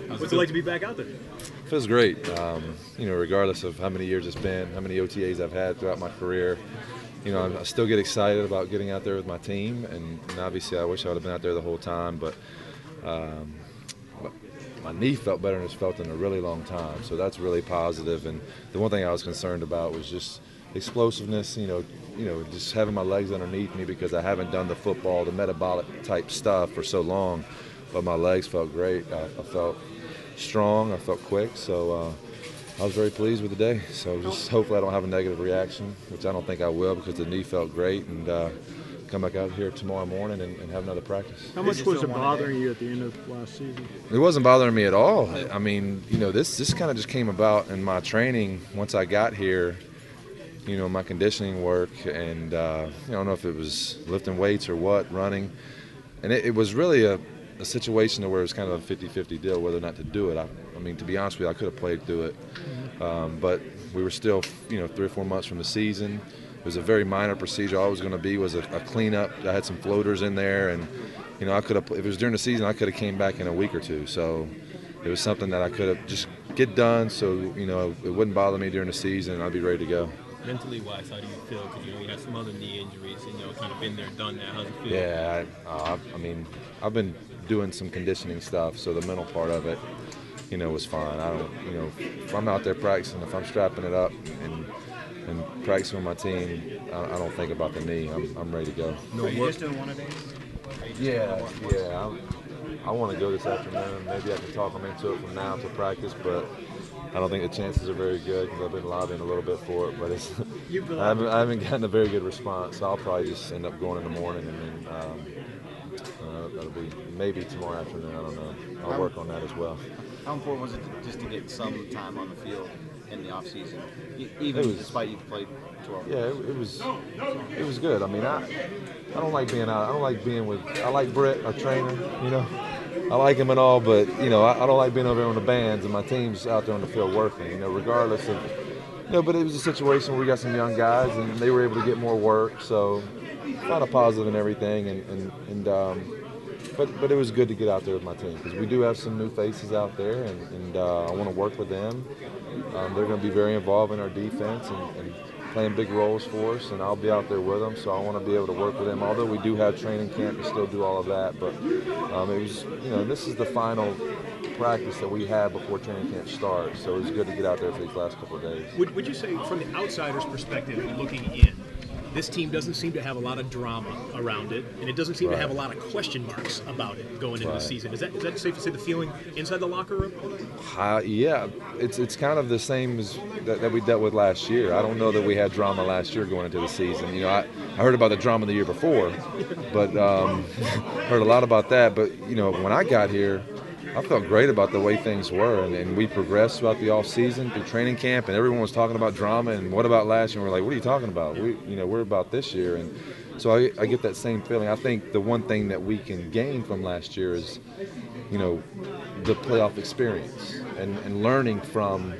What's it like to be back out there? Feels great. Regardless of how many years it's been, how many OTAs I've had throughout my career, I still get excited about getting out there with my team. And obviously, I wish I would have been out there the whole time, but my knee felt better than it's felt in a really long time. So that's really positive. And the one thing I was concerned about was just explosiveness. Just having my legs underneath me because I haven't done the football, the metabolic type stuff for so long. But my legs felt great. I felt strong. I felt quick. So I was very pleased with the day. So just hopefully I don't have a negative reaction, which I don't think I will because the knee felt great. And come back out here tomorrow morning and have another practice. How much was it bothering you at the end of last season? It wasn't bothering me at all. I mean, this kind of just came about in my training once I got here. My conditioning work, and I don't know if it was lifting weights or what, running. And it was really a situation where it was kind of a 50-50 deal whether or not to do it. I mean, to be honest with you, I could have played through it. But we were still, 3 or 4 months from the season. It was a very minor procedure. All it was going to be was a cleanup. I had some floaters in there, and, I could have, if it was during the season, I could have came back in a week or two. So it was something that I could have just get done so, it wouldn't bother me during the season, and I'd be ready to go. Mentally wise, how do you feel? Because you had some other knee injuries, and kind of been there, done that. How's it feel? Yeah, I mean, I've been doing some conditioning stuff, so the mental part of it, was fine. I don't, if I'm out there practicing, if I'm strapping it up and practicing with my team, I don't think about the knee. I'm ready to go. Are you just doing one-a-days? Yeah. I want to go this afternoon. Maybe I can talk them into it from now to practice, but I don't think the chances are very good because I've been lobbying a little bit for it. But I haven't gotten a very good response, so I'll probably just end up going in the morning, and then that'll be maybe tomorrow afternoon. I don't know. I'll work on that as well. How important was it just to get some time on the field in the off season, even despite you played 12? Yeah, it was good. I mean, I don't like being out. I don't like being with. I like Britt, our trainer. I like him and all, but I don't like being over there on the bands and my team's out there on the field working. Regardless of. But it was a situation where we got some young guys and they were able to get more work. So, a lot of positive and everything, but it was good to get out there with my team because we do have some new faces out there, and I want to work with them. They're going to be very involved in our defense and playing big roles for us, and I'll be out there with them, so I want to be able to work with them. Although we do have training camp to still do all of that, but it was, this is the final practice that we have before training camp starts, so it was good to get out there for these last couple of days. Would you say, from the outsider's perspective, looking in, this team doesn't seem to have a lot of drama around it, and it doesn't seem to have a lot of question marks about it going into the season. Is that safe to say the feeling inside the locker room? Yeah, it's kind of the same as that we dealt with last year. I don't know that we had drama last year going into the season. I heard about the drama the year before, but heard a lot about that. But when I got here, I felt great about the way things were, and we progressed throughout the off season through training camp, and everyone was talking about drama and what about last year. And we're like, what are you talking about? We're about this year, and so I get that same feeling. I think the one thing that we can gain from last year is, the playoff experience and learning from.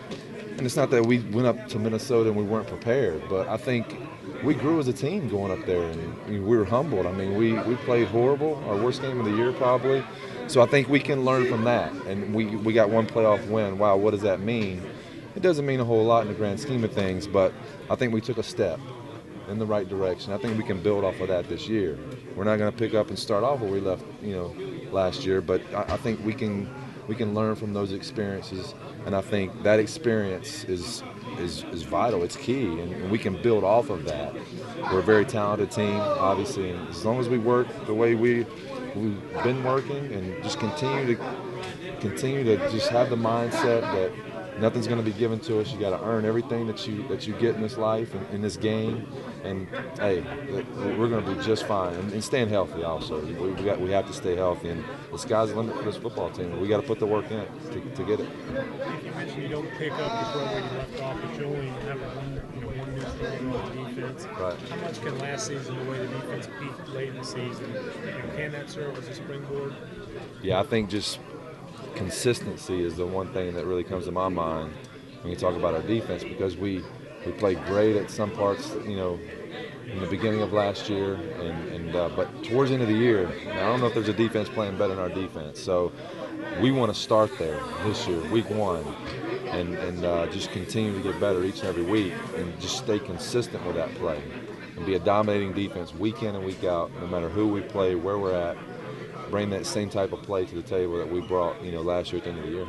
And it's not that we went up to Minnesota and we weren't prepared, but I think we grew as a team going up there, and we were humbled. I mean, we played horrible, our worst game of the year probably. So I think we can learn from that, and we got one playoff win. Wow, what does that mean? It doesn't mean a whole lot in the grand scheme of things, but I think we took a step in the right direction. I think we can build off of that this year. We're not going to pick up and start off where we left, last year, but I think we can learn from those experiences, and I think that experience is vital. It's key, and we can build off of that. We're a very talented team, obviously, and as long as we work the way we've been working and just continue to just have the mindset that nothing's going to be given to us. You got to earn everything that you get in this life and in this game. And hey, we're going to be just fine. And staying healthy also. We have to stay healthy. And the sky's the limit for this football team. We got to put the work in to get it. You mentioned you don't pick up the program you left off, but you only have one new starter on defense. Right. How much can last season, the way the defense peaked late in the season, can that serve as a springboard? Yeah, I think just consistency is the one thing that really comes to my mind when you talk about our defense, because we played great at some parts, in the beginning of last year, but towards the end of the year, I don't know if there's a defense playing better than our defense. So we want to start there this year, week 1, and just continue to get better each and every week, and just stay consistent with that play, and be a dominating defense week in and week out, no matter who we play, where we're at. Bring that same type of play to the table that we brought, last year at the end of the year.